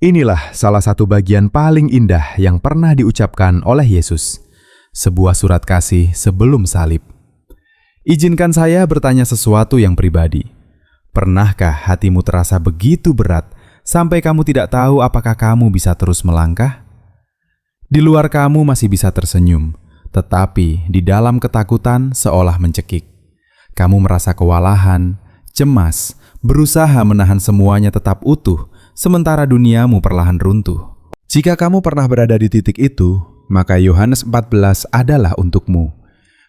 Inilah salah satu bagian paling indah yang pernah diucapkan oleh Yesus, sebuah surat kasih sebelum salib. Izinkan saya bertanya sesuatu yang pribadi. Pernahkah hatimu terasa begitu berat sampai kamu tidak tahu apakah kamu bisa terus melangkah? Di luar kamu masih bisa tersenyum, tetapi di dalam ketakutan seolah mencekik. Kamu merasa kewalahan, cemas, berusaha menahan semuanya tetap utuh, sementara duniamu perlahan runtuh. Jika kamu pernah berada di titik itu, maka Yohanes 14 adalah untukmu.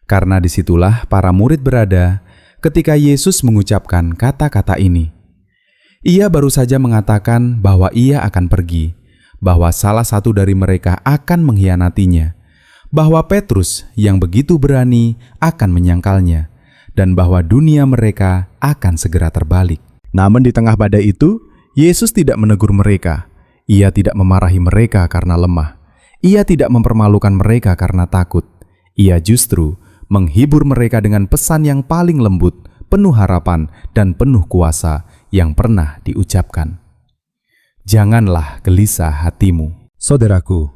Karena disitulah para murid berada ketika Yesus mengucapkan kata-kata ini. Ia baru saja mengatakan bahwa ia akan pergi, bahwa salah satu dari mereka akan mengkhianatinya, bahwa Petrus yang begitu berani akan menyangkalnya, dan bahwa dunia mereka akan segera terbalik. Namun di tengah badai itu, Yesus tidak menegur mereka. Ia tidak memarahi mereka karena lemah. Ia tidak mempermalukan mereka karena takut. Ia justru menghibur mereka dengan pesan yang paling lembut, penuh harapan, dan penuh kuasa yang pernah diucapkan. Janganlah gelisah hatimu. Saudaraku,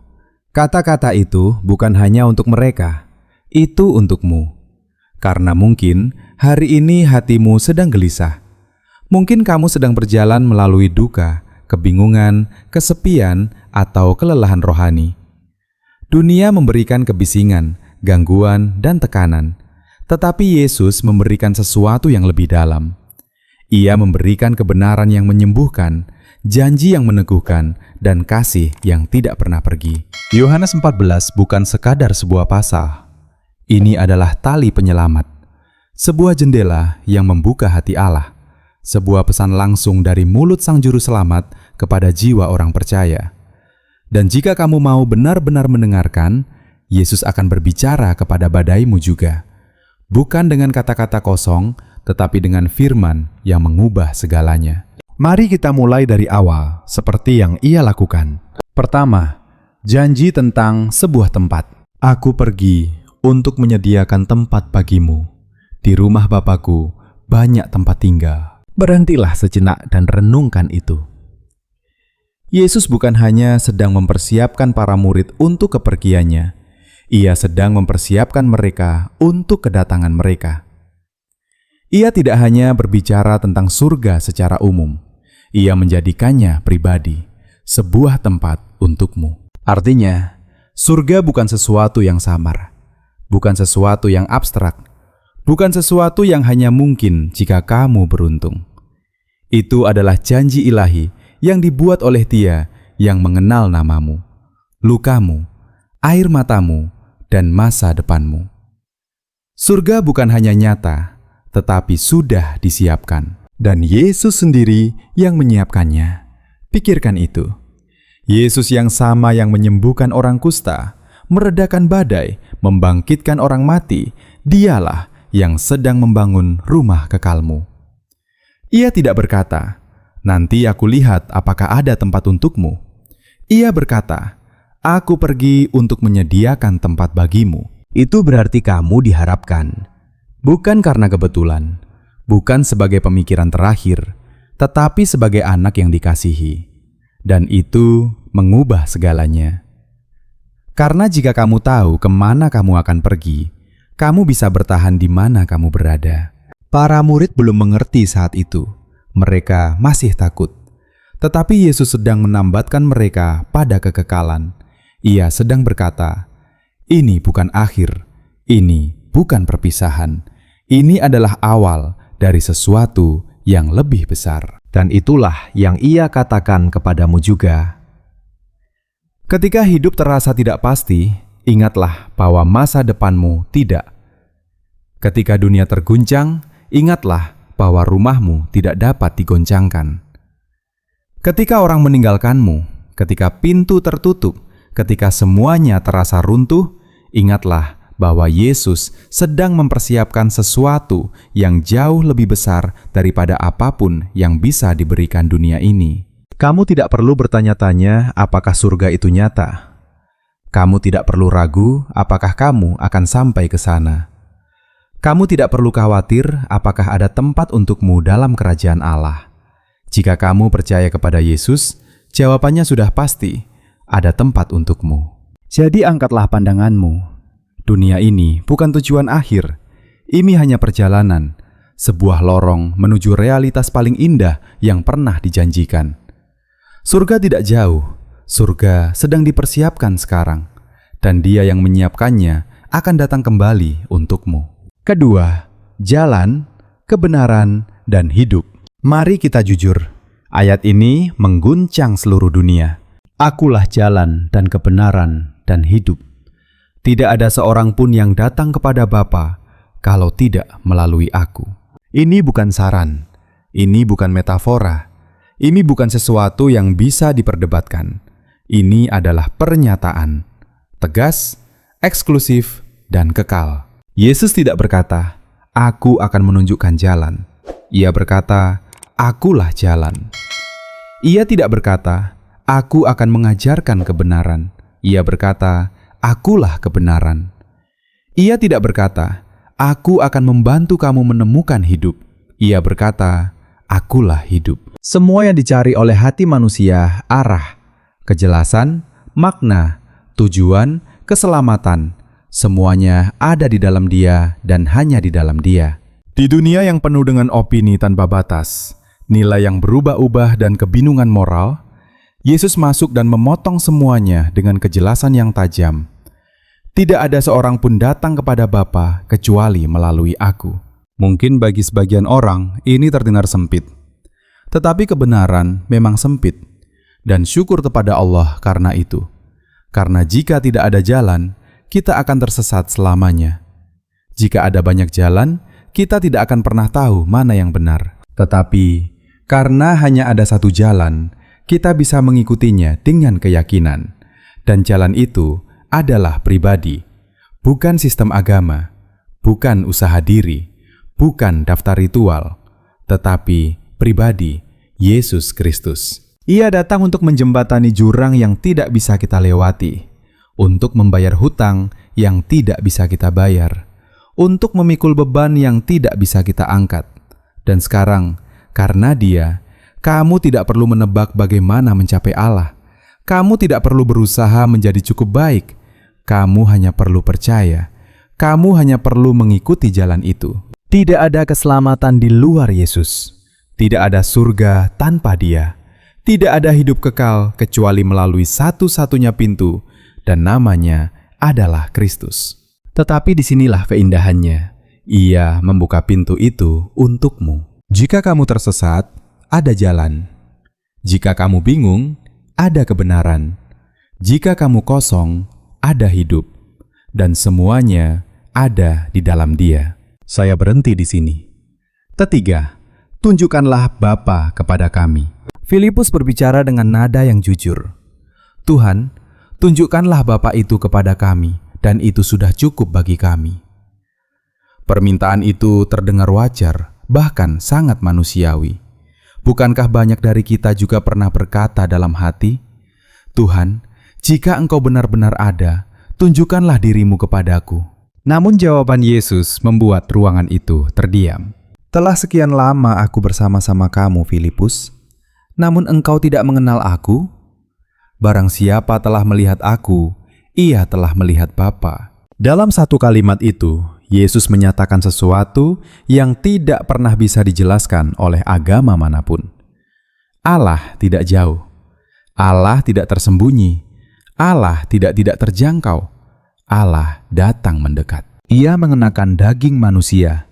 kata-kata itu bukan hanya untuk mereka, itu untukmu. Karena mungkin hari ini hatimu sedang gelisah. Mungkin kamu sedang berjalan melalui duka, kebingungan, kesepian, atau kelelahan rohani. Dunia memberikan kebisingan, gangguan, dan tekanan. Tetapi Yesus memberikan sesuatu yang lebih dalam. Ia memberikan kebenaran yang menyembuhkan, janji yang meneguhkan, dan kasih yang tidak pernah pergi. Yohanes 14 bukan sekadar sebuah pasal. Ini adalah tali penyelamat, sebuah jendela yang membuka hati Allah. Sebuah pesan langsung dari mulut Sang Juru Selamat kepada jiwa orang percaya. Dan jika kamu mau benar-benar mendengarkan, Yesus akan berbicara kepada badaimu juga. Bukan dengan kata-kata kosong, tetapi dengan firman yang mengubah segalanya. Mari kita mulai dari awal, seperti yang Ia lakukan. Pertama, janji tentang sebuah tempat. Aku pergi untuk menyediakan tempat bagimu. Di rumah Bapakku banyak tempat tinggal. Berhentilah sejenak dan renungkan itu. Yesus bukan hanya sedang mempersiapkan para murid untuk kepergiannya. Ia sedang mempersiapkan mereka untuk kedatangan mereka. Ia tidak hanya berbicara tentang surga secara umum. Ia menjadikannya pribadi, sebuah tempat untukmu. Artinya, surga bukan sesuatu yang samar, bukan sesuatu yang abstrak, bukan sesuatu yang hanya mungkin jika kamu beruntung. Itu adalah janji ilahi yang dibuat oleh Dia yang mengenal namamu, lukamu, air matamu, dan masa depanmu. Surga bukan hanya nyata, tetapi sudah disiapkan. Dan Yesus sendiri yang menyiapkannya. Pikirkan itu. Yesus yang sama yang menyembuhkan orang kusta, meredakan badai, membangkitkan orang mati, Dialah yang sedang membangun rumah kekalmu. Ia tidak berkata, "Nanti aku lihat apakah ada tempat untukmu." Ia berkata, "Aku pergi untuk menyediakan tempat bagimu." Itu berarti kamu diharapkan. Bukan karena kebetulan, bukan sebagai pemikiran terakhir, tetapi sebagai anak yang dikasihi. Dan itu mengubah segalanya. Karena jika kamu tahu kemana kamu akan pergi, kamu bisa bertahan di mana kamu berada. Para murid belum mengerti saat itu. Mereka masih takut. Tetapi Yesus sedang menambatkan mereka pada kekekalan. Ia sedang berkata, "Ini bukan akhir. Ini bukan perpisahan. Ini adalah awal dari sesuatu yang lebih besar." Dan itulah yang Ia katakan kepadamu juga. Ketika hidup terasa tidak pasti, ingatlah bahwa masa depanmu tidak. Ketika dunia terguncang, ingatlah bahwa rumahmu tidak dapat digoncangkan. Ketika orang meninggalkanmu, ketika pintu tertutup, ketika semuanya terasa runtuh, ingatlah bahwa Yesus sedang mempersiapkan sesuatu yang jauh lebih besar daripada apapun yang bisa diberikan dunia ini. Kamu tidak perlu bertanya-tanya apakah surga itu nyata. Kamu tidak perlu ragu apakah kamu akan sampai ke sana. Kamu tidak perlu khawatir apakah ada tempat untukmu dalam kerajaan Allah. Jika kamu percaya kepada Yesus, Jawabannya sudah pasti, ada tempat untukmu. Jadi angkatlah pandanganmu. Dunia ini bukan tujuan akhir. Ini hanya perjalanan, sebuah lorong menuju realitas paling indah yang pernah dijanjikan. Surga tidak jauh, surga sedang dipersiapkan sekarang, dan Dia yang menyiapkannya akan datang kembali untukmu. Kedua, jalan, kebenaran, dan hidup. Mari kita jujur. Ayat ini mengguncang seluruh dunia. Akulah jalan dan kebenaran dan hidup. Tidak ada seorang pun yang datang kepada Bapa kalau tidak melalui aku. Ini bukan saran, ini bukan metafora, ini bukan sesuatu yang bisa diperdebatkan. Ini adalah pernyataan, tegas, eksklusif, dan kekal. Yesus tidak berkata, "Aku akan menunjukkan jalan." Ia berkata, "Akulah jalan." Ia tidak berkata, "Aku akan mengajarkan kebenaran." Ia berkata, "Akulah kebenaran." Ia tidak berkata, "Aku akan membantu kamu menemukan hidup." Ia berkata, "Akulah hidup." Semua yang dicari oleh hati manusia, arah, kejelasan, makna, tujuan, keselamatan, semuanya ada di dalam Dia dan hanya di dalam Dia. Di dunia yang penuh dengan opini tanpa batas, nilai yang berubah-ubah dan kebingungan moral, Yesus masuk dan memotong semuanya dengan kejelasan yang tajam. Tidak ada seorang pun datang kepada Bapa kecuali melalui aku. Mungkin bagi sebagian orang ini terdengar sempit. Tetapi kebenaran memang sempit. Dan syukur kepada Allah karena itu. Karena jika tidak ada jalan, kita akan tersesat selamanya. Jika ada banyak jalan, kita tidak akan pernah tahu mana yang benar. Tetapi, karena hanya ada satu jalan, kita bisa mengikutinya dengan keyakinan. Dan jalan itu adalah pribadi, bukan sistem agama, bukan usaha diri, bukan daftar ritual, tetapi pribadi, Yesus Kristus. Ia datang untuk menjembatani jurang yang tidak bisa kita lewati, untuk membayar hutang yang tidak bisa kita bayar, untuk memikul beban yang tidak bisa kita angkat. Dan sekarang, karena Dia, kamu tidak perlu menebak bagaimana mencapai Allah. Kamu tidak perlu berusaha menjadi cukup baik. Kamu hanya perlu percaya. Kamu hanya perlu mengikuti jalan itu. Tidak ada keselamatan di luar Yesus. Tidak ada surga tanpa Dia. Tidak ada hidup kekal kecuali melalui satu-satunya pintu, dan namanya adalah Kristus. Tetapi disinilah keindahannya. Ia membuka pintu itu untukmu. Jika kamu tersesat, ada jalan. Jika kamu bingung, ada kebenaran. Jika kamu kosong, ada hidup. Dan semuanya ada di dalam Dia. Saya berhenti di sini. Ketiga, tunjukkanlah Bapa kepada kami. Filipus berbicara dengan nada yang jujur. Tuhan, tunjukkanlah Bapa itu kepada kami, dan itu sudah cukup bagi kami. Permintaan itu terdengar wajar, bahkan sangat manusiawi. Bukankah banyak dari kita juga pernah berkata dalam hati, "Tuhan, jika Engkau benar-benar ada, tunjukkanlah dirimu kepadaku." Namun jawaban Yesus membuat ruangan itu terdiam. "Telah sekian lama aku bersama-sama kamu, Filipus, namun engkau tidak mengenal aku? Barang siapa telah melihat aku, ia telah melihat Bapa." Dalam satu kalimat itu, Yesus menyatakan sesuatu yang tidak pernah bisa dijelaskan oleh agama manapun. Allah tidak jauh. Allah tidak tersembunyi. Allah tidak terjangkau. Allah datang mendekat. Ia mengenakan daging manusia.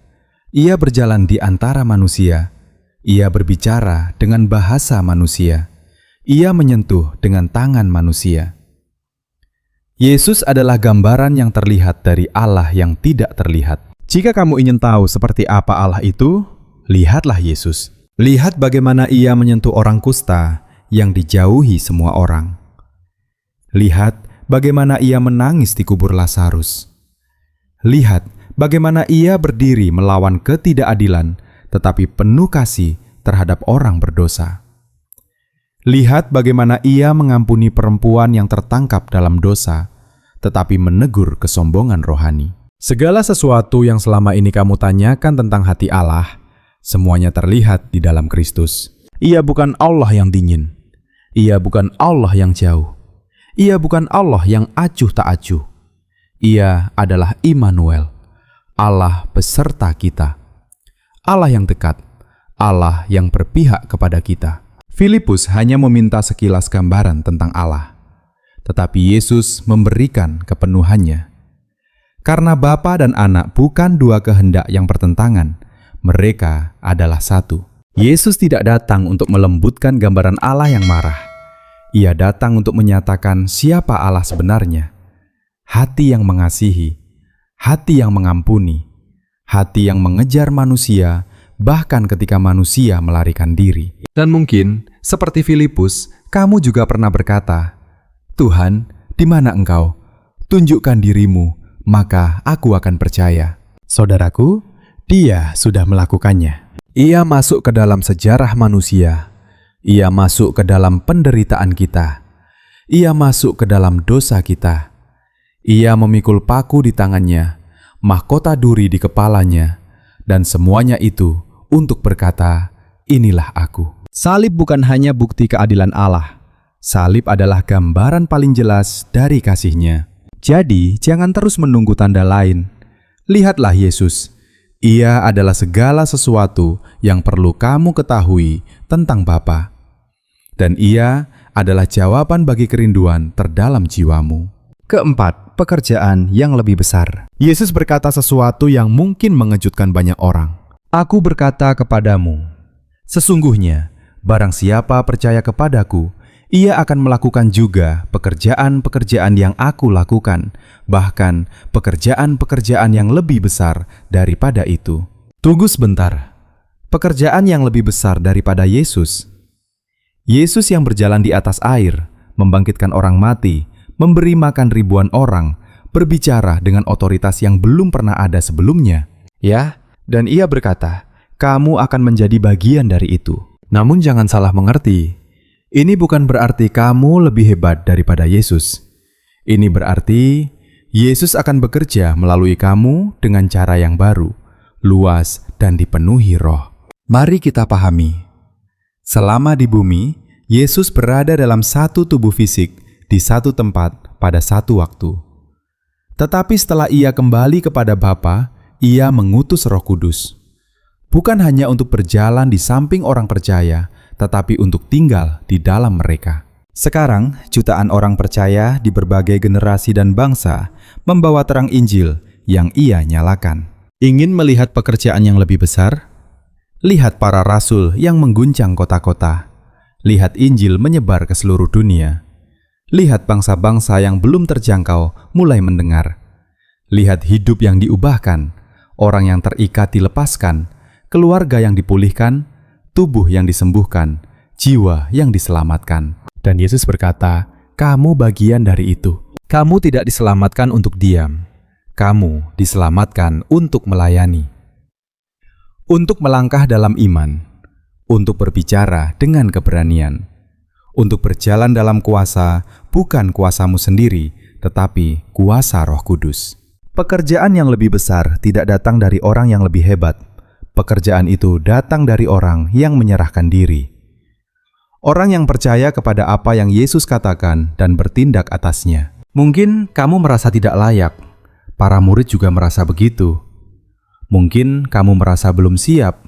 Ia berjalan di antara manusia. Ia berbicara dengan bahasa manusia. Ia menyentuh dengan tangan manusia. Yesus adalah gambaran yang terlihat dari Allah yang tidak terlihat. Jika kamu ingin tahu seperti apa Allah itu, lihatlah Yesus. Lihat bagaimana Ia menyentuh orang kusta yang dijauhi semua orang. Lihat bagaimana Ia menangis di kubur Lazarus. Lihat bagaimana Ia berdiri melawan ketidakadilan, tetapi penuh kasih terhadap orang berdosa. Lihat bagaimana Ia mengampuni perempuan yang tertangkap dalam dosa, tetapi menegur kesombongan rohani. Segala sesuatu yang selama ini kamu tanyakan tentang hati Allah, semuanya terlihat di dalam Kristus. Ia bukan Allah yang dingin. Ia bukan Allah yang jauh. Ia bukan Allah yang acuh tak acuh. Ia adalah Immanuel, Allah beserta kita. Allah yang dekat, Allah yang berpihak kepada kita. Filipus hanya meminta sekilas gambaran tentang Allah, tetapi Yesus memberikan kepenuhannya. Karena Bapa dan Anak bukan dua kehendak yang bertentangan, mereka adalah satu. Yesus tidak datang untuk melembutkan gambaran Allah yang marah. Ia datang untuk menyatakan siapa Allah sebenarnya. Hati yang mengasihi, hati yang mengampuni, hati yang mengejar manusia, bahkan ketika manusia melarikan diri. Dan mungkin, seperti Filipus, kamu juga pernah berkata, "Tuhan, di mana Engkau? Tunjukkan dirimu, maka aku akan percaya." Saudaraku, Dia sudah melakukannya. Ia masuk ke dalam sejarah manusia. Ia masuk ke dalam penderitaan kita. Ia masuk ke dalam dosa kita. Ia memikul paku di tangannya, mahkota duri di kepalanya, dan semuanya itu untuk berkata, "Inilah aku." Salib bukan hanya bukti keadilan Allah. Salib adalah gambaran paling jelas dari kasih-Nya. Jadi, jangan terus menunggu tanda lain. Lihatlah Yesus. Ia adalah segala sesuatu yang perlu kamu ketahui tentang Bapa. Dan Ia adalah jawaban bagi kerinduan terdalam jiwamu. Keempat, pekerjaan yang lebih besar. Yesus berkata sesuatu yang mungkin mengejutkan banyak orang. "Aku berkata kepadamu, sesungguhnya, barang siapa percaya kepadaku, ia akan melakukan juga pekerjaan-pekerjaan yang aku lakukan, bahkan pekerjaan-pekerjaan yang lebih besar daripada itu." Tunggu sebentar. Pekerjaan yang lebih besar daripada Yesus? Yesus yang berjalan di atas air, membangkitkan orang mati, memberi makan ribuan orang, berbicara dengan otoritas yang belum pernah ada sebelumnya. Ya, dan Ia berkata, "Kamu akan menjadi bagian dari itu." Namun jangan salah mengerti. Ini bukan berarti kamu lebih hebat daripada Yesus. Ini berarti Yesus akan bekerja melalui kamu dengan cara yang baru, luas, dan dipenuhi Roh. Mari kita pahami. Selama di bumi, Yesus berada dalam satu tubuh fisik di satu tempat pada satu waktu. Tetapi setelah Ia kembali kepada Bapa, Ia mengutus Roh Kudus. Bukan hanya untuk berjalan di samping orang percaya, tetapi untuk tinggal di dalam mereka. Sekarang, jutaan orang percaya di berbagai generasi dan bangsa membawa terang Injil yang Ia nyalakan. Ingin melihat pekerjaan yang lebih besar? Lihat para rasul yang mengguncang kota-kota. Lihat Injil menyebar ke seluruh dunia. Lihat bangsa-bangsa yang belum terjangkau mulai mendengar. Lihat hidup yang diubahkan, orang yang terikat dilepaskan, keluarga yang dipulihkan, tubuh yang disembuhkan, jiwa yang diselamatkan. Dan Yesus berkata, "Kamu bagian dari itu." Kamu tidak diselamatkan untuk diam. Kamu diselamatkan untuk melayani. Untuk melangkah dalam iman. Untuk berbicara dengan keberanian. Untuk berjalan dalam kuasa, bukan kuasamu sendiri, tetapi kuasa Roh Kudus. Pekerjaan yang lebih besar tidak datang dari orang yang lebih hebat. Pekerjaan itu datang dari orang yang menyerahkan diri. Orang yang percaya kepada apa yang Yesus katakan dan bertindak atasnya. Mungkin kamu merasa tidak layak. Para murid juga merasa begitu. Mungkin kamu merasa belum siap.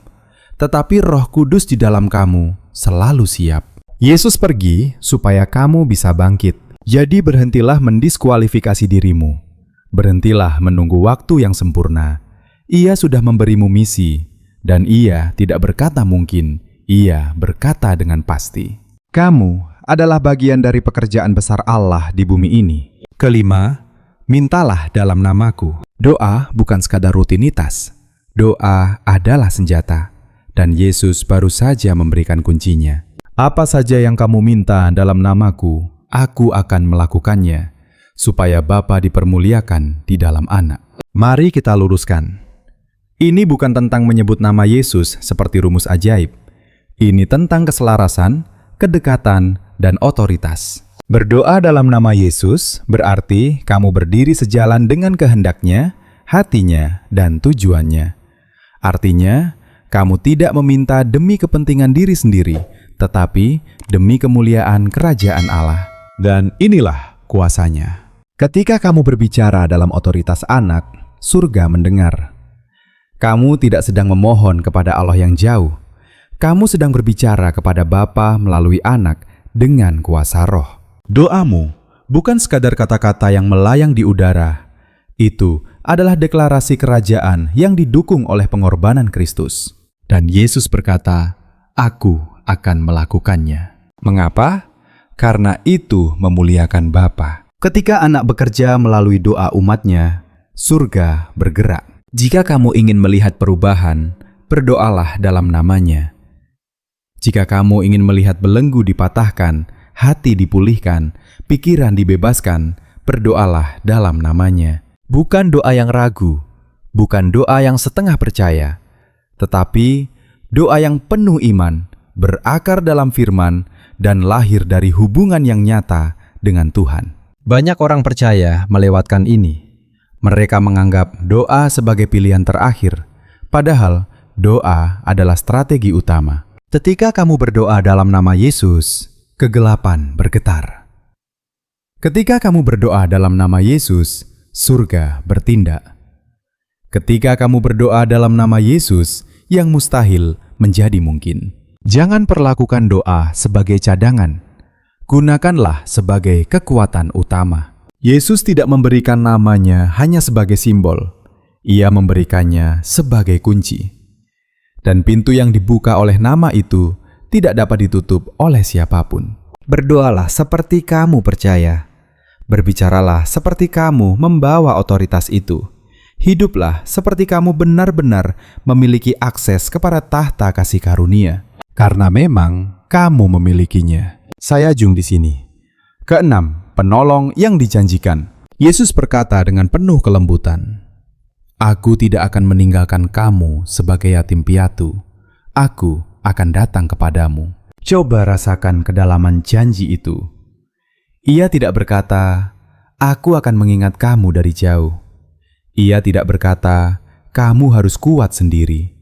Tetapi Roh Kudus di dalam kamu selalu siap. Yesus pergi supaya kamu bisa bangkit. Jadi berhentilah mendiskualifikasi dirimu. Berhentilah menunggu waktu yang sempurna. Ia sudah memberimu misi. Dan Ia tidak berkata mungkin, Ia berkata dengan pasti. Kamu adalah bagian dari pekerjaan besar Allah di bumi ini. Kelima, mintalah dalam namaku. Doa bukan sekadar rutinitas. Doa adalah senjata. Dan Yesus baru saja memberikan kuncinya. Apa saja yang kamu minta dalam namaku, aku akan melakukannya, supaya Bapa dipermuliakan di dalam Anak. Mari kita luruskan. Ini bukan tentang menyebut nama Yesus seperti rumus ajaib. Ini tentang keselarasan, kedekatan, dan otoritas. Berdoa dalam nama Yesus berarti kamu berdiri sejalan dengan kehendak-Nya, hatinya, dan tujuannya. Artinya, kamu tidak meminta demi kepentingan diri sendiri, tetapi demi kemuliaan kerajaan Allah. Dan inilah kuasanya. Ketika kamu berbicara dalam otoritas anak, surga mendengar. Kamu tidak sedang memohon kepada Allah yang jauh. Kamu sedang berbicara kepada Bapa melalui anak dengan kuasa Roh. Doamu bukan sekadar kata-kata yang melayang di udara. Itu adalah deklarasi kerajaan yang didukung oleh pengorbanan Kristus. Dan Yesus berkata, "Aku akan melakukannya." Mengapa? Karena itu memuliakan Bapa. Ketika anak bekerja melalui doa umatnya, surga bergerak. Jika kamu ingin melihat perubahan, berdoalah dalam namanya. Jika kamu ingin melihat belenggu dipatahkan, hati dipulihkan, pikiran dibebaskan, berdoalah dalam namanya. Bukan doa yang ragu, bukan doa yang setengah percaya, tetapi doa yang penuh iman, berakar dalam firman, dan lahir dari hubungan yang nyata dengan Tuhan. Banyak orang percaya melewatkan ini. Mereka menganggap doa sebagai pilihan terakhir, padahal doa adalah strategi utama. Ketika kamu berdoa dalam nama Yesus, kegelapan bergetar. Ketika kamu berdoa dalam nama Yesus, surga bertindak. Ketika kamu berdoa dalam nama Yesus, yang mustahil menjadi mungkin. Jangan perlakukan doa sebagai cadangan. Gunakanlah sebagai kekuatan utama. Yesus tidak memberikan namanya hanya sebagai simbol. Ia memberikannya sebagai kunci. Dan pintu yang dibuka oleh nama itu tidak dapat ditutup oleh siapapun. Berdoalah seperti kamu percaya. Berbicaralah seperti kamu membawa otoritas itu. Hiduplah seperti kamu benar-benar memiliki akses kepada tahta kasih karunia. Karena memang kamu memilikinya. Saya Jung di sini. Keenam, penolong yang dijanjikan. Yesus berkata dengan penuh kelembutan, "Aku tidak akan meninggalkan kamu sebagai yatim piatu. Aku akan datang kepadamu." Coba rasakan kedalaman janji itu. Ia tidak berkata, "Aku akan mengingat kamu dari jauh." Ia tidak berkata, "Kamu harus kuat sendiri."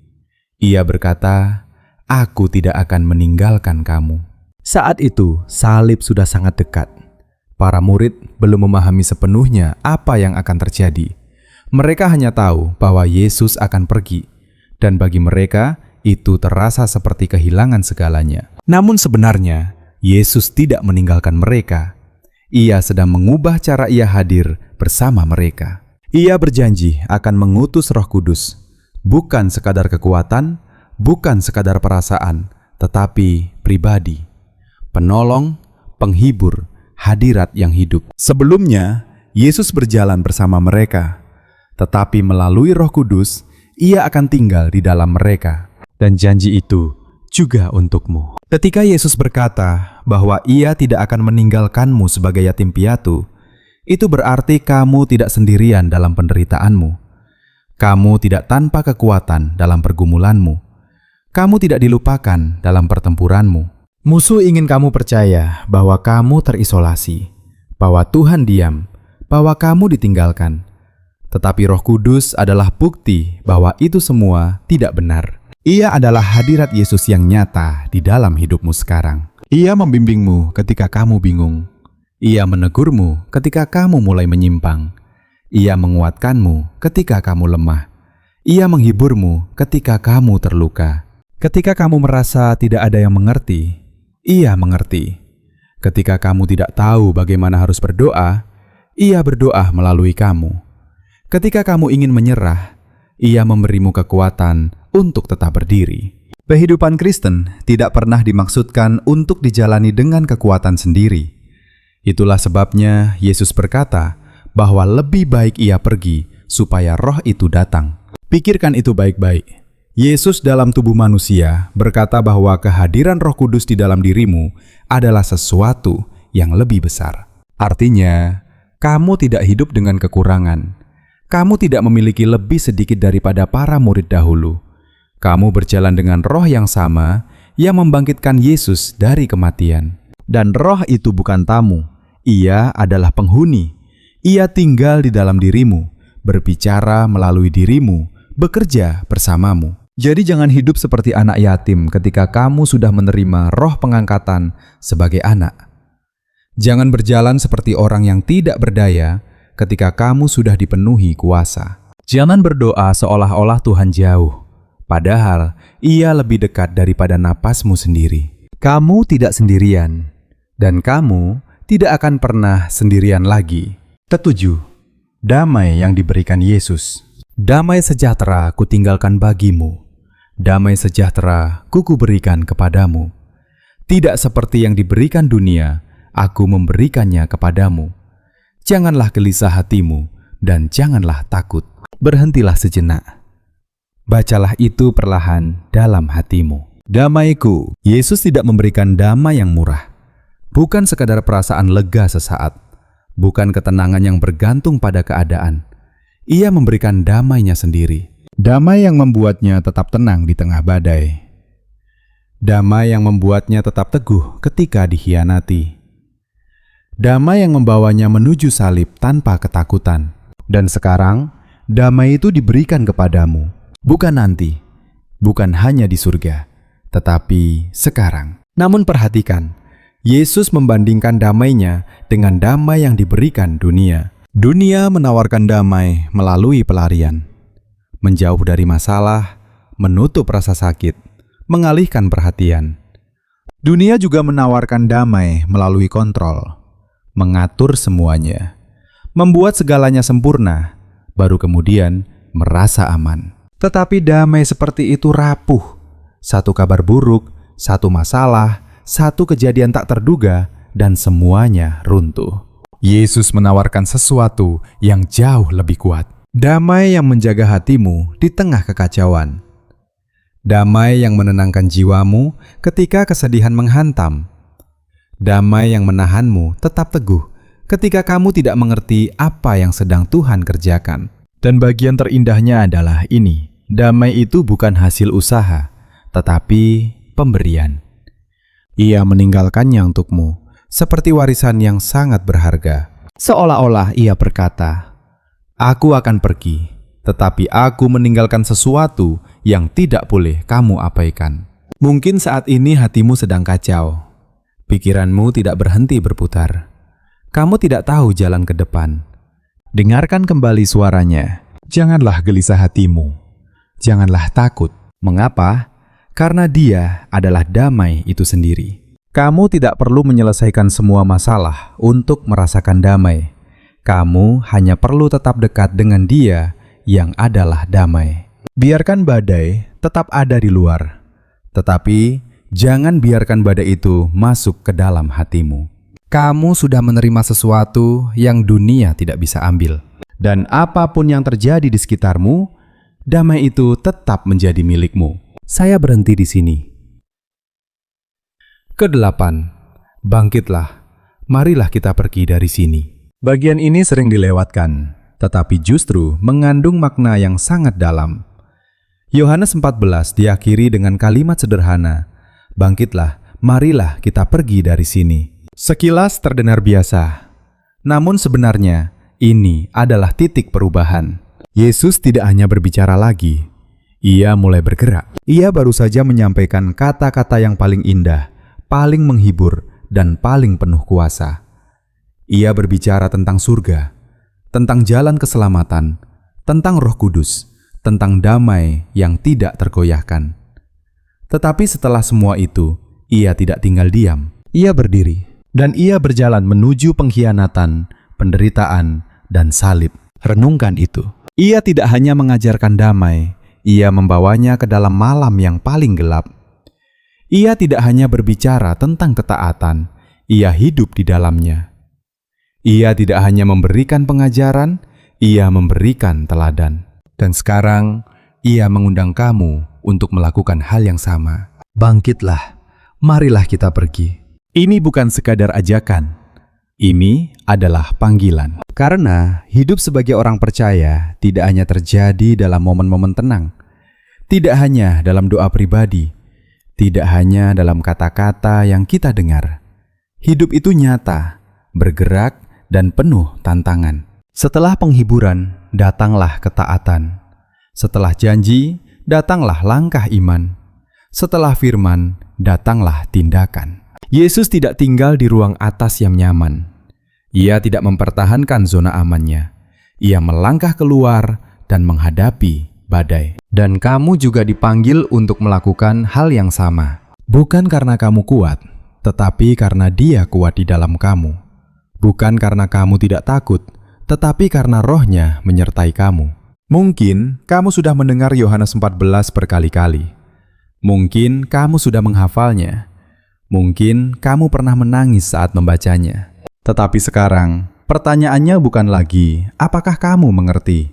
Ia berkata, "Aku tidak akan meninggalkan kamu." Saat itu, salib sudah sangat dekat. Para murid belum memahami sepenuhnya apa yang akan terjadi. Mereka hanya tahu bahwa Yesus akan pergi, dan bagi mereka itu terasa seperti kehilangan segalanya. Namun sebenarnya, Yesus tidak meninggalkan mereka. Ia sedang mengubah cara ia hadir bersama mereka. Ia berjanji akan mengutus Roh Kudus, bukan sekadar kekuatan, bukan sekadar perasaan, tetapi pribadi, penolong, penghibur, hadirat yang hidup. Sebelumnya, Yesus berjalan bersama mereka, tetapi melalui Roh Kudus, Ia akan tinggal di dalam mereka. Dan janji itu juga untukmu. Ketika Yesus berkata bahwa Ia tidak akan meninggalkanmu sebagai yatim piatu, itu berarti kamu tidak sendirian dalam penderitaanmu. Kamu tidak tanpa kekuatan dalam pergumulanmu. Kamu tidak dilupakan dalam pertempuranmu. Musuh ingin kamu percaya bahwa kamu terisolasi, bahwa Tuhan diam, bahwa kamu ditinggalkan. Tetapi Roh Kudus adalah bukti bahwa itu semua tidak benar. Ia adalah hadirat Yesus yang nyata di dalam hidupmu sekarang. Ia membimbingmu ketika kamu bingung. Ia menegurmu ketika kamu mulai menyimpang. Ia menguatkanmu ketika kamu lemah. Ia menghiburmu ketika kamu terluka. Ketika kamu merasa tidak ada yang mengerti, Ia mengerti. Ketika kamu tidak tahu bagaimana harus berdoa, Ia berdoa melalui kamu. Ketika kamu ingin menyerah, Ia memberimu kekuatan untuk tetap berdiri. Kehidupan Kristen tidak pernah dimaksudkan untuk dijalani dengan kekuatan sendiri. Itulah sebabnya Yesus berkata bahwa lebih baik Ia pergi supaya Roh itu datang. Pikirkan itu baik-baik. Yesus dalam tubuh manusia berkata bahwa kehadiran Roh Kudus di dalam dirimu adalah sesuatu yang lebih besar. Artinya, kamu tidak hidup dengan kekurangan. Kamu tidak memiliki lebih sedikit daripada para murid dahulu. Kamu berjalan dengan Roh yang sama yang membangkitkan Yesus dari kematian. Dan Roh itu bukan tamu. Ia adalah penghuni. Ia tinggal di dalam dirimu, berbicara melalui dirimu, bekerja bersamamu. Jadi jangan hidup seperti anak yatim ketika kamu sudah menerima roh pengangkatan sebagai anak. Jangan berjalan seperti orang yang tidak berdaya ketika kamu sudah dipenuhi kuasa. Jangan berdoa seolah-olah Tuhan jauh, padahal Ia lebih dekat daripada napasmu sendiri. Kamu tidak sendirian, dan kamu tidak akan pernah sendirian lagi. Ketujuh, damai yang diberikan Yesus. Damai sejahtera kutinggalkan bagimu. Damai sejahtera ku berikan kepadamu. Tidak seperti yang diberikan dunia, aku memberikannya kepadamu. Janganlah gelisah hatimu, dan janganlah takut. Berhentilah sejenak. Bacalah itu perlahan dalam hatimu. Damaiku, Yesus tidak memberikan damai yang murah. Bukan sekadar perasaan lega sesaat. Bukan ketenangan yang bergantung pada keadaan. Ia memberikan damai-Nya sendiri. Damai yang membuatnya tetap tenang di tengah badai. Damai yang membuatnya tetap teguh ketika dikhianati. Damai yang membawanya menuju salib tanpa ketakutan. Dan sekarang, damai itu diberikan kepadamu. Bukan nanti, bukan hanya di surga, tetapi sekarang. Namun perhatikan, Yesus membandingkan damai-Nya dengan damai yang diberikan dunia. Dunia menawarkan damai melalui pelarian. Menjauh dari masalah, menutup rasa sakit, mengalihkan perhatian. Dunia juga menawarkan damai melalui kontrol, mengatur semuanya, membuat segalanya sempurna, baru kemudian merasa aman. Tetapi damai seperti itu rapuh. Satu kabar buruk, satu masalah, satu kejadian tak terduga, dan semuanya runtuh. Yesus menawarkan sesuatu yang jauh lebih kuat. Damai yang menjaga hatimu di tengah kekacauan. Damai yang menenangkan jiwamu ketika kesedihan menghantam. Damai yang menahanmu tetap teguh ketika kamu tidak mengerti apa yang sedang Tuhan kerjakan. Dan bagian terindahnya adalah ini. Damai itu bukan hasil usaha, tetapi pemberian. Ia meninggalkannya untukmu, seperti warisan yang sangat berharga. Seolah-olah Ia berkata, "Aku akan pergi, tetapi aku meninggalkan sesuatu yang tidak boleh kamu abaikan." Mungkin saat ini hatimu sedang kacau. Pikiranmu tidak berhenti berputar. Kamu tidak tahu jalan ke depan. Dengarkan kembali suaranya. Janganlah gelisah hatimu. Janganlah takut. Mengapa? Karena Dia adalah damai itu sendiri. Kamu tidak perlu menyelesaikan semua masalah untuk merasakan damai. Kamu hanya perlu tetap dekat dengan Dia yang adalah damai. Biarkan badai tetap ada di luar, tetapi jangan biarkan badai itu masuk ke dalam hatimu. Kamu sudah menerima sesuatu yang dunia tidak bisa ambil. Dan apapun yang terjadi di sekitarmu, damai itu tetap menjadi milikmu. Saya berhenti di sini. Kedelapan, bangkitlah, marilah kita pergi dari sini. Bagian ini sering dilewatkan, tetapi justru mengandung makna yang sangat dalam. Yohanes 14 diakhiri dengan kalimat sederhana, bangkitlah, marilah kita pergi dari sini. Sekilas terdengar biasa, namun sebenarnya ini adalah titik perubahan. Yesus tidak hanya berbicara lagi, Ia mulai bergerak. Ia baru saja menyampaikan kata-kata yang paling indah, paling menghibur, dan paling penuh kuasa. Ia berbicara tentang surga, tentang jalan keselamatan, tentang Roh Kudus, tentang damai yang tidak tergoyahkan. Tetapi setelah semua itu, Ia tidak tinggal diam. Ia berdiri, dan Ia berjalan menuju pengkhianatan, penderitaan, dan salib. Renungkan itu. Ia tidak hanya mengajarkan damai, Ia membawanya ke dalam malam yang paling gelap. Ia tidak hanya berbicara tentang ketaatan, Ia hidup di dalamnya. Ia tidak hanya memberikan pengajaran, Ia memberikan teladan. Dan sekarang, Ia mengundang kamu untuk melakukan hal yang sama. Bangkitlah, marilah kita pergi. Ini bukan sekadar ajakan, ini adalah panggilan. Karena hidup sebagai orang percaya tidak hanya terjadi dalam momen-momen tenang, tidak hanya dalam doa pribadi, tidak hanya dalam kata-kata yang kita dengar. Hidup itu nyata, bergerak, dan penuh tantangan. Setelah penghiburan, datanglah ketaatan. Setelah janji, datanglah langkah iman. Setelah firman, datanglah tindakan. Yesus tidak tinggal di ruang atas yang nyaman. Ia tidak mempertahankan zona amannya. Ia melangkah keluar dan menghadapi badai. Dan kamu juga dipanggil untuk melakukan hal yang sama. Bukan karena kamu kuat, tetapi karena Dia kuat di dalam kamu. Bukan karena kamu tidak takut, tetapi karena Roh-Nya menyertai kamu. Mungkin kamu sudah mendengar Yohanes 14 berkali-kali. Mungkin kamu sudah menghafalnya. Mungkin kamu pernah menangis saat membacanya. Tetapi sekarang, pertanyaannya bukan lagi, apakah kamu mengerti?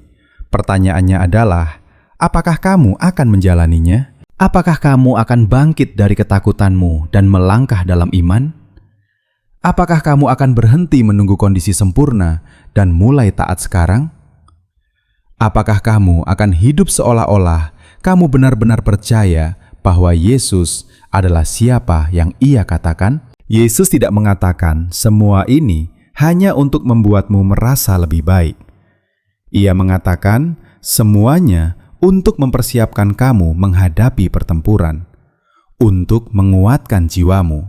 Pertanyaannya adalah, apakah kamu akan menjalaninya? Apakah kamu akan bangkit dari ketakutanmu dan melangkah dalam iman? Apakah kamu akan berhenti menunggu kondisi sempurna dan mulai taat sekarang? Apakah kamu akan hidup seolah-olah kamu benar-benar percaya bahwa Yesus adalah siapa yang Ia katakan? Yesus tidak mengatakan semua ini hanya untuk membuatmu merasa lebih baik. Ia mengatakan semuanya untuk mempersiapkan kamu menghadapi pertempuran, untuk menguatkan jiwamu,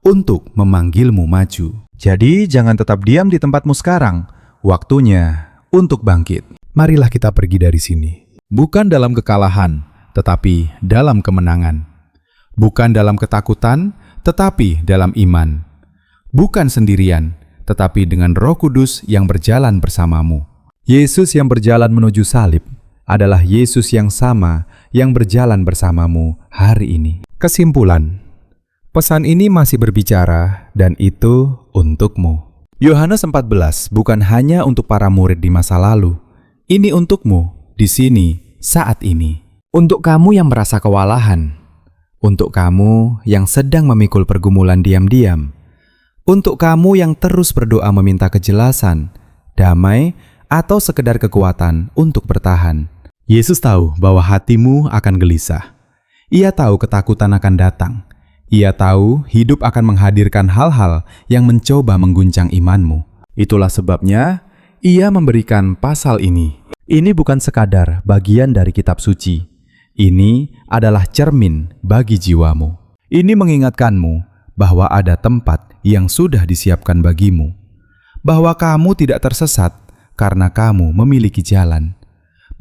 untuk memanggilmu maju. Jadi jangan tetap diam di tempatmu sekarang. Waktunya untuk bangkit. Marilah kita pergi dari sini. Bukan dalam kekalahan, tetapi dalam kemenangan. Bukan dalam ketakutan, tetapi dalam iman. Bukan sendirian, tetapi dengan Roh Kudus yang berjalan bersamamu. Yesus yang berjalan menuju salib adalah Yesus yang sama yang berjalan bersamamu hari ini. Kesimpulan, pesan ini masih berbicara dan itu untukmu. Yohanes 14 bukan hanya untuk para murid di masa lalu. Ini untukmu di sini saat ini. Untuk kamu yang merasa kewalahan. Untuk kamu yang sedang memikul pergumulan diam-diam. Untuk kamu yang terus berdoa meminta kejelasan, damai, atau sekedar kekuatan untuk bertahan. Yesus tahu bahwa hatimu akan gelisah. Ia tahu ketakutan akan datang. Ia tahu hidup akan menghadirkan hal-hal yang mencoba mengguncang imanmu. Itulah sebabnya Ia memberikan pasal ini. Ini bukan sekadar bagian dari kitab suci. Ini adalah cermin bagi jiwamu. Ini mengingatkanmu bahwa ada tempat yang sudah disiapkan bagimu. Bahwa kamu tidak tersesat karena kamu memiliki jalan.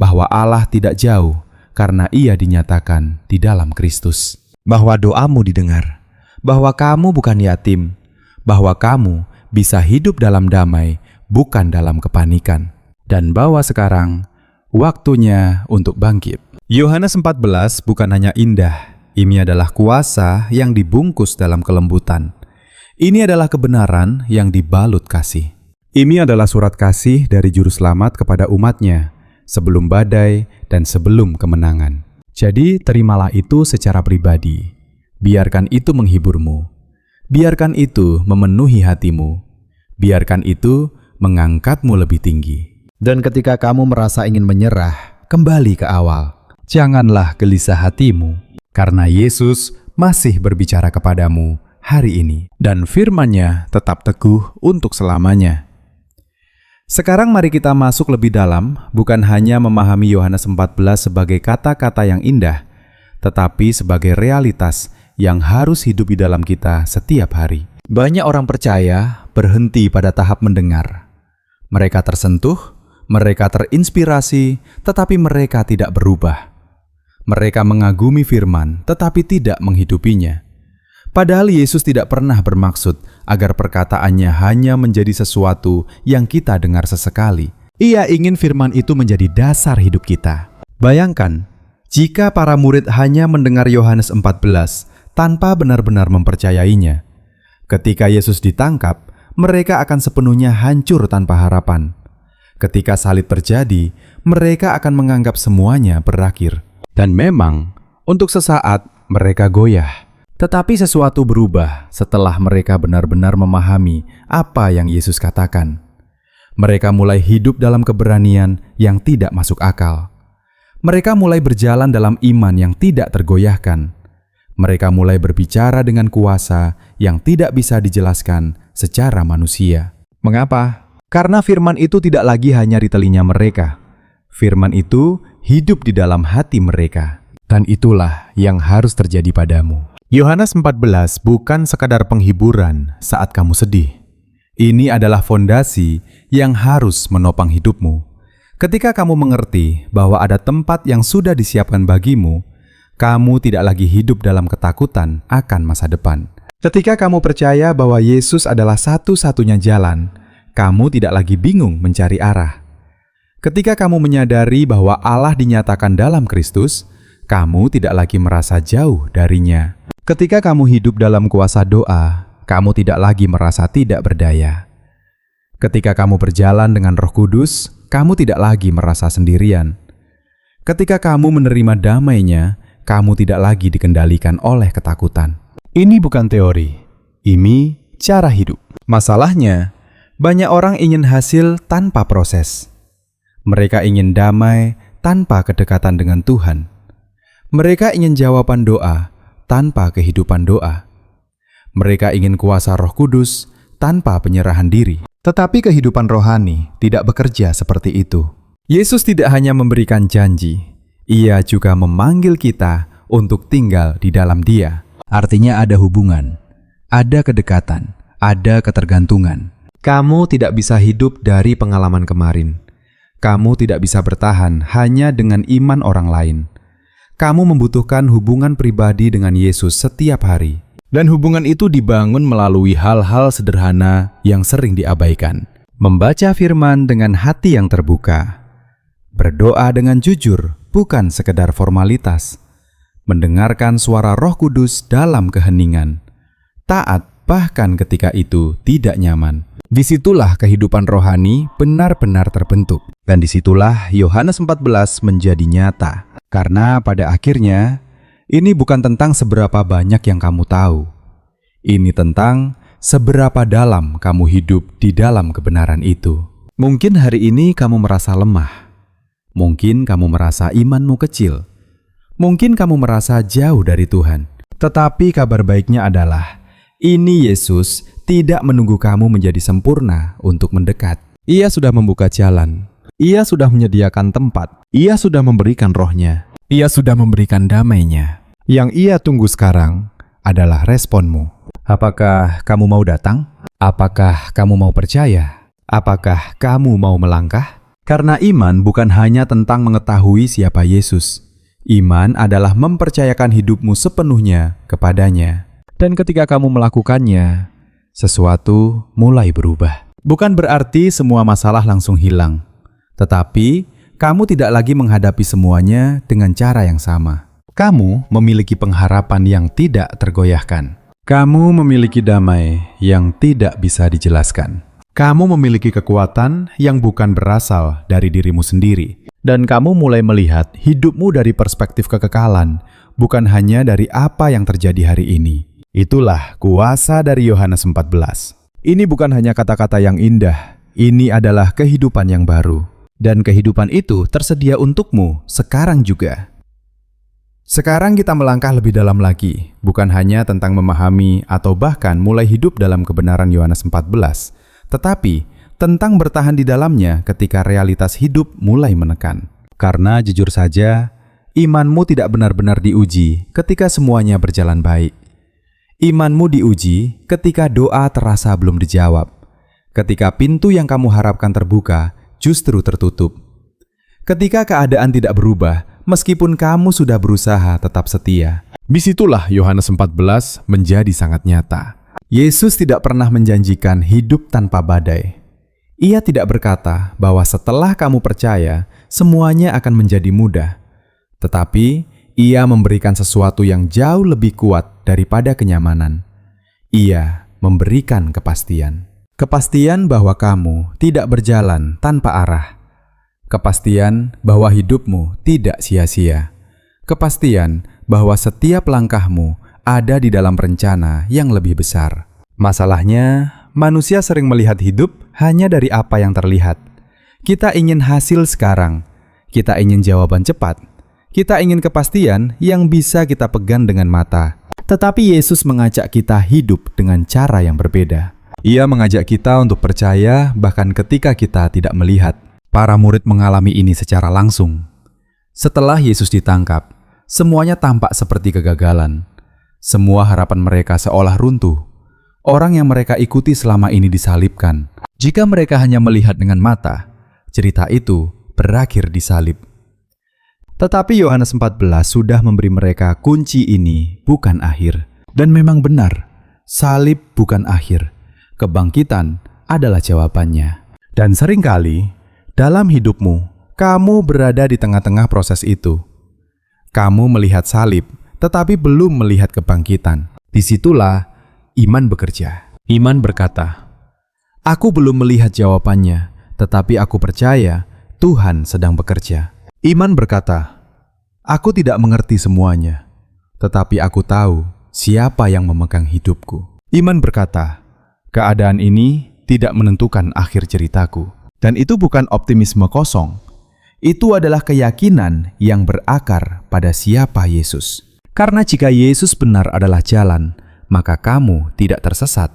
Bahwa Allah tidak jauh karena Ia dinyatakan di dalam Kristus. Bahwa doamu didengar. Bahwa kamu bukan yatim. Bahwa kamu bisa hidup dalam damai, bukan dalam kepanikan. Dan bahwa sekarang waktunya untuk bangkit. Yohanes 14 bukan hanya indah. Ini adalah kuasa yang dibungkus dalam kelembutan. Ini adalah kebenaran yang dibalut kasih. Ini adalah surat kasih dari Juru Selamat kepada umatnya, sebelum badai dan sebelum kemenangan. Jadi terimalah itu secara pribadi. Biarkan itu menghiburmu. Biarkan itu memenuhi hatimu. Biarkan itu mengangkatmu lebih tinggi. Dan ketika kamu merasa ingin menyerah, kembali ke awal. Janganlah gelisah hatimu, karena Yesus masih berbicara kepadamu hari ini. Dan firman-Nya tetap teguh untuk selamanya. Sekarang mari kita masuk lebih dalam, bukan hanya memahami Yohanes 14 sebagai kata-kata yang indah, tetapi sebagai realitas yang harus hidup di dalam kita setiap hari. Banyak orang percaya berhenti pada tahap mendengar. Mereka tersentuh, mereka terinspirasi, tetapi mereka tidak berubah. Mereka mengagumi firman, tetapi tidak menghidupinya. Padahal Yesus tidak pernah bermaksud agar perkataannya hanya menjadi sesuatu yang kita dengar sesekali. Ia ingin firman itu menjadi dasar hidup kita. Bayangkan, jika para murid hanya mendengar Yohanes 14 tanpa benar-benar mempercayainya. Ketika Yesus ditangkap, mereka akan sepenuhnya hancur tanpa harapan. Ketika salib terjadi, mereka akan menganggap semuanya berakhir. Dan memang, untuk sesaat mereka goyah. Tetapi sesuatu berubah setelah mereka benar-benar memahami apa yang Yesus katakan. Mereka mulai hidup dalam keberanian yang tidak masuk akal. Mereka mulai berjalan dalam iman yang tidak tergoyahkan. Mereka mulai berbicara dengan kuasa yang tidak bisa dijelaskan secara manusia. Mengapa? Karena firman itu tidak lagi hanya di telinga mereka. Firman itu hidup di dalam hati mereka. Dan itulah yang harus terjadi padamu. Yohanes 14 bukan sekadar penghiburan saat kamu sedih. Ini adalah fondasi yang harus menopang hidupmu. Ketika kamu mengerti bahwa ada tempat yang sudah disiapkan bagimu, kamu tidak lagi hidup dalam ketakutan akan masa depan. Ketika kamu percaya bahwa Yesus adalah satu-satunya jalan, kamu tidak lagi bingung mencari arah. Ketika kamu menyadari bahwa Allah dinyatakan dalam Kristus, kamu tidak lagi merasa jauh darinya. Ketika kamu hidup dalam kuasa doa, kamu tidak lagi merasa tidak berdaya. Ketika kamu berjalan dengan Roh Kudus, kamu tidak lagi merasa sendirian. Ketika kamu menerima damai-Nya, kamu tidak lagi dikendalikan oleh ketakutan. Ini bukan teori, ini cara hidup. Masalahnya, banyak orang ingin hasil tanpa proses. Mereka ingin damai tanpa kedekatan dengan Tuhan. Mereka ingin jawaban doa tanpa kehidupan doa. Mereka ingin kuasa Roh Kudus tanpa penyerahan diri. Tetapi kehidupan rohani tidak bekerja seperti itu. Yesus tidak hanya memberikan janji, Ia juga memanggil kita untuk tinggal di dalam Dia. Artinya ada hubungan, ada kedekatan, ada ketergantungan. Kamu tidak bisa hidup dari pengalaman kemarin. Kamu tidak bisa bertahan hanya dengan iman orang lain. Kamu membutuhkan hubungan pribadi dengan Yesus setiap hari. Dan hubungan itu dibangun melalui hal-hal sederhana yang sering diabaikan. Membaca firman dengan hati yang terbuka. Berdoa dengan jujur, bukan sekedar formalitas. Mendengarkan suara Roh Kudus dalam keheningan. Taat bahkan ketika itu tidak nyaman. Disitulah kehidupan rohani benar-benar terbentuk. Dan disitulah Yohanes 14 menjadi nyata. Karena pada akhirnya, ini bukan tentang seberapa banyak yang kamu tahu. Ini tentang seberapa dalam kamu hidup di dalam kebenaran itu. Mungkin hari ini kamu merasa lemah. Mungkin kamu merasa imanmu kecil. Mungkin kamu merasa jauh dari Tuhan. Tetapi kabar baiknya adalah, ini Yesus tidak menunggu kamu menjadi sempurna untuk mendekat. Ia sudah membuka jalan. Ia sudah menyediakan tempat. Ia sudah memberikan Roh-Nya. Ia sudah memberikan damai-Nya. Yang Ia tunggu sekarang adalah responmu. Apakah kamu mau datang? Apakah kamu mau percaya? Apakah kamu mau melangkah? Karena iman bukan hanya tentang mengetahui siapa Yesus. Iman adalah mempercayakan hidupmu sepenuhnya kepadanya. Dan ketika kamu melakukannya, sesuatu mulai berubah. Bukan berarti semua masalah langsung hilang. Tetapi, kamu tidak lagi menghadapi semuanya dengan cara yang sama. Kamu memiliki pengharapan yang tidak tergoyahkan. Kamu memiliki damai yang tidak bisa dijelaskan. Kamu memiliki kekuatan yang bukan berasal dari dirimu sendiri. Dan kamu mulai melihat hidupmu dari perspektif kekekalan, bukan hanya dari apa yang terjadi hari ini. Itulah kuasa dari Yohanes 14. Ini bukan hanya kata-kata yang indah, ini adalah kehidupan yang baru. Dan kehidupan itu tersedia untukmu sekarang juga. Sekarang kita melangkah lebih dalam lagi, bukan hanya tentang memahami atau bahkan mulai hidup dalam kebenaran Yohanes 14, tetapi tentang bertahan di dalamnya ketika realitas hidup mulai menekan. Karena jujur saja, imanmu tidak benar-benar diuji ketika semuanya berjalan baik. Imanmu diuji ketika doa terasa belum dijawab. Ketika pintu yang kamu harapkan terbuka, justru tertutup. Ketika keadaan tidak berubah, meskipun kamu sudah berusaha tetap setia. Disitulah Yohanes 14 menjadi sangat nyata. Yesus tidak pernah menjanjikan hidup tanpa badai. Ia tidak berkata bahwa setelah kamu percaya, semuanya akan menjadi mudah. Tetapi, Ia memberikan sesuatu yang jauh lebih kuat daripada kenyamanan. Ia memberikan kepastian. Kepastian bahwa kamu tidak berjalan tanpa arah. Kepastian bahwa hidupmu tidak sia-sia. Kepastian bahwa setiap langkahmu ada di dalam rencana yang lebih besar. Masalahnya, manusia sering melihat hidup hanya dari apa yang terlihat. Kita ingin hasil sekarang. Kita ingin jawaban cepat. Kita ingin kepastian yang bisa kita pegang dengan mata. Tetapi Yesus mengajak kita hidup dengan cara yang berbeda. Ia mengajak kita untuk percaya bahkan ketika kita tidak melihat. Para murid mengalami ini secara langsung. Setelah Yesus ditangkap, Semuanya tampak seperti kegagalan. Semua harapan mereka seolah runtuh. Orang yang mereka ikuti selama ini disalibkan. Jika mereka hanya melihat dengan mata, cerita itu berakhir di salib. Tetapi Yohanes 14 sudah memberi mereka kunci ini bukan akhir. Dan memang benar, salib bukan akhir. Kebangkitan adalah jawabannya. Dan seringkali, dalam hidupmu, kamu berada di tengah-tengah proses itu. Kamu melihat salib, tetapi belum melihat kebangkitan. Disitulah iman bekerja. Iman berkata, "Aku belum melihat jawabannya, tetapi aku percaya Tuhan sedang bekerja." Iman berkata, "Aku tidak mengerti semuanya, tetapi aku tahu siapa yang memegang hidupku." Iman berkata, "Keadaan ini tidak menentukan akhir ceritaku." Dan itu bukan optimisme kosong. Itu adalah keyakinan yang berakar pada siapa Yesus. Karena jika Yesus benar adalah jalan, maka kamu tidak tersesat.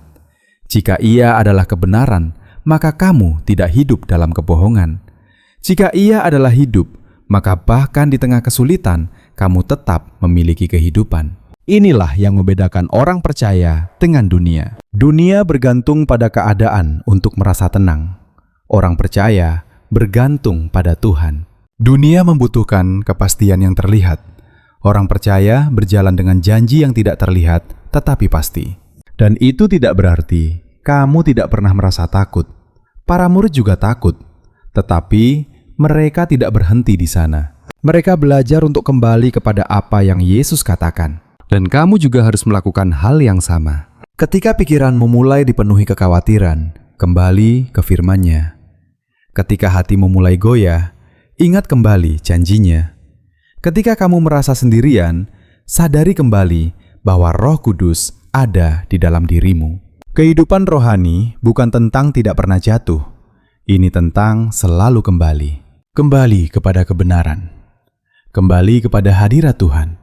Jika Ia adalah kebenaran, maka kamu tidak hidup dalam kebohongan. Jika Ia adalah hidup, maka bahkan di tengah kesulitan, kamu tetap memiliki kehidupan. Inilah yang membedakan orang percaya dengan dunia. Dunia bergantung pada keadaan untuk merasa tenang. Orang percaya bergantung pada Tuhan. Dunia membutuhkan kepastian yang terlihat. Orang percaya berjalan dengan janji yang tidak terlihat, tetapi pasti. Dan itu tidak berarti kamu tidak pernah merasa takut. Para murid juga takut, tetapi mereka tidak berhenti di sana. Mereka belajar untuk kembali kepada apa yang Yesus katakan. Dan kamu juga harus melakukan hal yang sama. Ketika pikiranmu mulai dipenuhi kekhawatiran, kembali ke firman-Nya. Ketika hatimu mulai goyah, ingat kembali janjinya. Ketika kamu merasa sendirian, sadari kembali bahwa Roh Kudus ada di dalam dirimu. Kehidupan rohani bukan tentang tidak pernah jatuh. Ini tentang selalu kembali. Kembali kepada kebenaran. Kembali kepada hadirat Tuhan.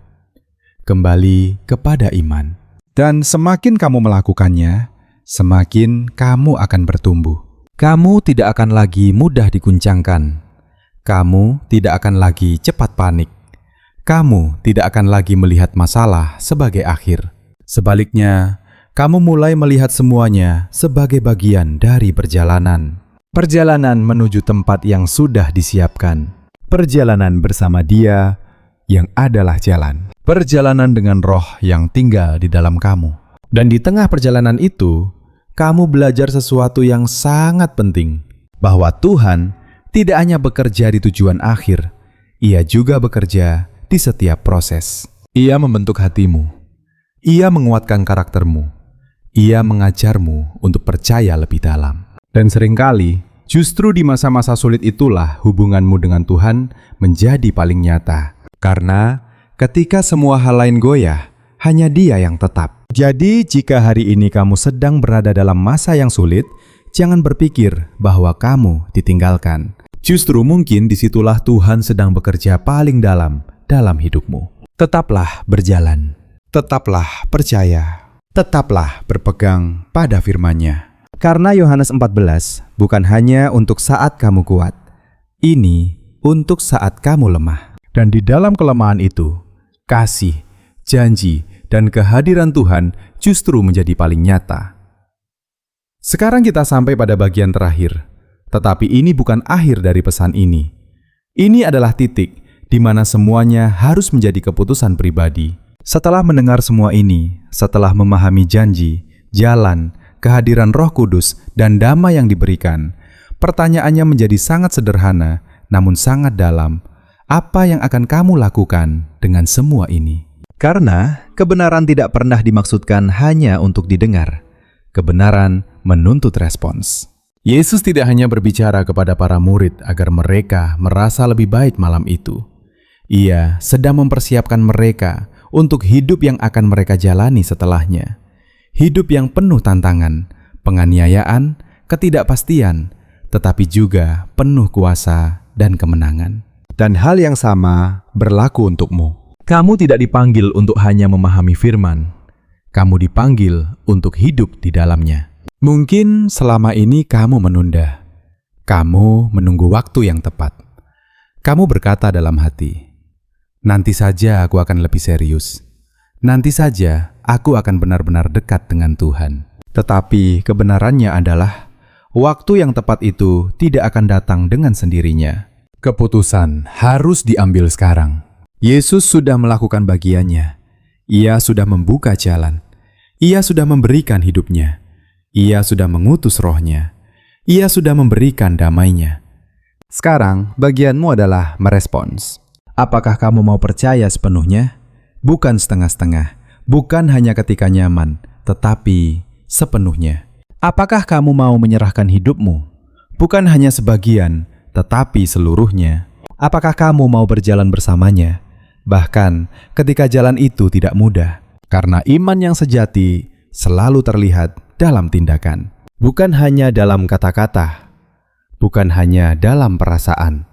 Kembali kepada iman. Dan semakin kamu melakukannya, semakin kamu akan bertumbuh. Kamu tidak akan lagi mudah diguncangkan. Kamu tidak akan lagi cepat panik. Kamu tidak akan lagi melihat masalah sebagai akhir. Sebaliknya, kamu mulai melihat semuanya sebagai bagian dari perjalanan. Perjalanan menuju tempat yang sudah disiapkan. Perjalanan bersama Dia yang adalah jalan. Perjalanan dengan Roh yang tinggal di dalam kamu. Dan di tengah perjalanan itu, kamu belajar sesuatu yang sangat penting. Bahwa Tuhan tidak hanya bekerja di tujuan akhir, Ia juga bekerja di setiap proses. Ia membentuk hatimu. Ia menguatkan karaktermu. Ia mengajarmu untuk percaya lebih dalam. Dan seringkali, justru di masa-masa sulit itulah hubunganmu dengan Tuhan menjadi paling nyata. Karena ketika semua hal lain goyah, hanya Dia yang tetap. Jadi, jika hari ini kamu sedang berada dalam masa yang sulit, jangan berpikir bahwa kamu ditinggalkan. Justru mungkin disitulah Tuhan sedang bekerja paling dalam hidupmu. Tetaplah berjalan. Tetaplah percaya. Tetaplah berpegang pada firman-Nya. Karena Yohanes 14 bukan hanya untuk saat kamu kuat. Ini untuk saat kamu lemah. Dan di dalam kelemahan itu, kasih, janji, dan kehadiran Tuhan justru menjadi paling nyata. Sekarang kita sampai pada bagian terakhir. Tetapi ini bukan akhir dari pesan ini. Ini adalah titik di mana semuanya harus menjadi keputusan pribadi. Setelah mendengar semua ini, setelah memahami janji, jalan, kehadiran Roh Kudus, dan damai yang diberikan, pertanyaannya menjadi sangat sederhana, namun sangat dalam. Apa yang akan kamu lakukan dengan semua ini? Karena kebenaran tidak pernah dimaksudkan hanya untuk didengar. Kebenaran menuntut respons. Yesus tidak hanya berbicara kepada para murid agar mereka merasa lebih baik malam itu. Ia sedang mempersiapkan mereka untuk hidup yang akan mereka jalani setelahnya. Hidup yang penuh tantangan, penganiayaan, ketidakpastian, tetapi juga penuh kuasa dan kemenangan. Dan hal yang sama berlaku untukmu. Kamu tidak dipanggil untuk hanya memahami firman. Kamu dipanggil untuk hidup di dalamnya. Mungkin selama ini kamu menunda. Kamu menunggu waktu yang tepat. Kamu berkata dalam hati, Nanti saja aku akan lebih serius. Nanti saja aku akan benar-benar dekat dengan Tuhan. Tetapi kebenarannya adalah, waktu yang tepat itu tidak akan datang dengan sendirinya. Keputusan harus diambil sekarang. Yesus sudah melakukan bagiannya. Ia sudah membuka jalan. Ia sudah memberikan hidupnya. Ia sudah mengutus rohnya. Ia sudah memberikan damai-Nya. Sekarang bagianmu adalah merespons. Apakah kamu mau percaya sepenuhnya? Bukan setengah-setengah, bukan hanya ketika nyaman, tetapi sepenuhnya. Apakah kamu mau menyerahkan hidupmu? Bukan hanya sebagian, tetapi seluruhnya. Apakah kamu mau berjalan bersamanya? Bahkan ketika jalan itu tidak mudah, karena iman yang sejati selalu terlihat dalam tindakan. Bukan hanya dalam kata-kata, bukan hanya dalam perasaan,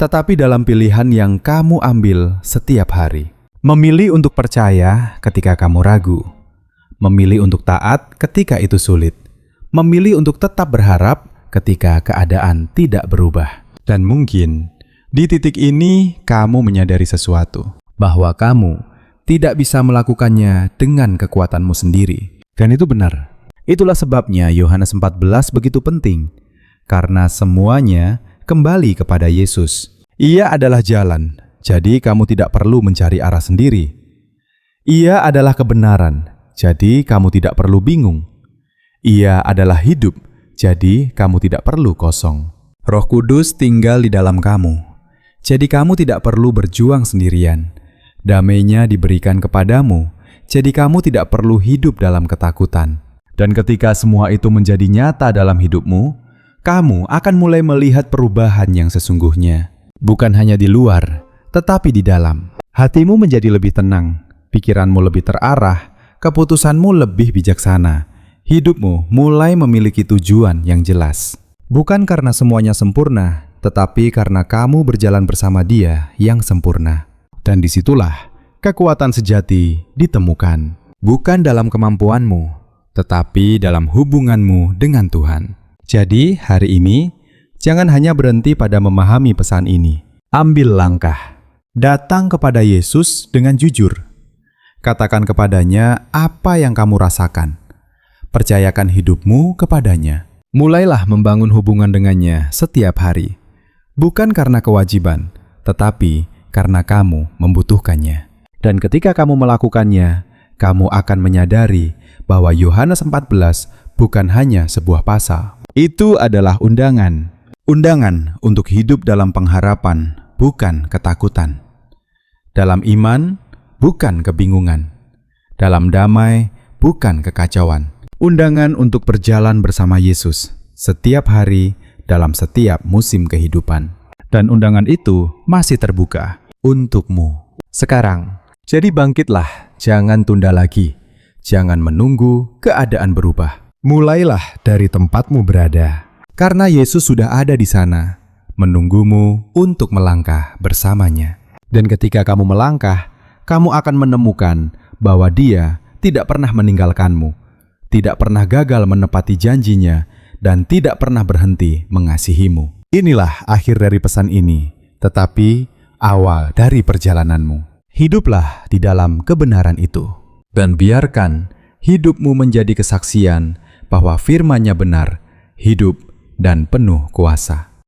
tetapi dalam pilihan yang kamu ambil setiap hari. Memilih untuk percaya ketika kamu ragu. Memilih untuk taat ketika itu sulit. Memilih untuk tetap berharap ketika keadaan tidak berubah. Dan mungkin di titik ini kamu menyadari sesuatu, bahwa kamu tidak bisa melakukannya dengan kekuatanmu sendiri. Dan itu benar. Itulah sebabnya Yohanes 14 begitu penting. Karena semuanya kembali kepada Yesus. Ia adalah jalan, jadi kamu tidak perlu mencari arah sendiri. Ia adalah kebenaran, jadi kamu tidak perlu bingung. Ia adalah hidup, jadi kamu tidak perlu kosong. Roh Kudus tinggal di dalam kamu, jadi kamu tidak perlu berjuang sendirian. Damai-Nya diberikan kepadamu, jadi kamu tidak perlu hidup dalam ketakutan. Dan ketika semua itu menjadi nyata dalam hidupmu, kamu akan mulai melihat perubahan yang sesungguhnya. Bukan hanya di luar, tetapi di dalam. Hatimu menjadi lebih tenang, pikiranmu lebih terarah, keputusanmu lebih bijaksana. Hidupmu mulai memiliki tujuan yang jelas. Bukan karena semuanya sempurna, tetapi karena kamu berjalan bersama Dia yang sempurna. Dan disitulah kekuatan sejati ditemukan. Bukan dalam kemampuanmu, tetapi dalam hubunganmu dengan Tuhan. Jadi, hari ini, jangan hanya berhenti pada memahami pesan ini. Ambil langkah. Datang kepada Yesus dengan jujur. Katakan kepadanya apa yang kamu rasakan. Percayakan hidupmu kepadanya. Mulailah membangun hubungan dengannya setiap hari. Bukan karena kewajiban, tetapi karena kamu membutuhkannya. Dan ketika kamu melakukannya, kamu akan menyadari bahwa Yohanes 14 bukan hanya sebuah pasal. Itu adalah undangan. Undangan untuk hidup dalam pengharapan, bukan ketakutan. Dalam iman, bukan kebingungan. Dalam damai, bukan kekacauan. Undangan untuk berjalan bersama Yesus setiap hari dalam setiap musim kehidupan. Dan undangan itu masih terbuka untukmu sekarang. Jadi bangkitlah, jangan tunda lagi. Jangan menunggu keadaan berubah. Mulailah dari tempatmu berada. Karena Yesus sudah ada di sana, menunggumu untuk melangkah bersamanya. Dan ketika kamu melangkah, kamu akan menemukan bahwa Dia tidak pernah meninggalkanmu, tidak pernah gagal menepati janjinya, dan tidak pernah berhenti mengasihimu. Inilah akhir dari pesan ini, tetapi awal dari perjalananmu. Hiduplah di dalam kebenaran itu, dan biarkan hidupmu menjadi kesaksian bahwa firman-Nya benar, hidup, dan penuh kuasa.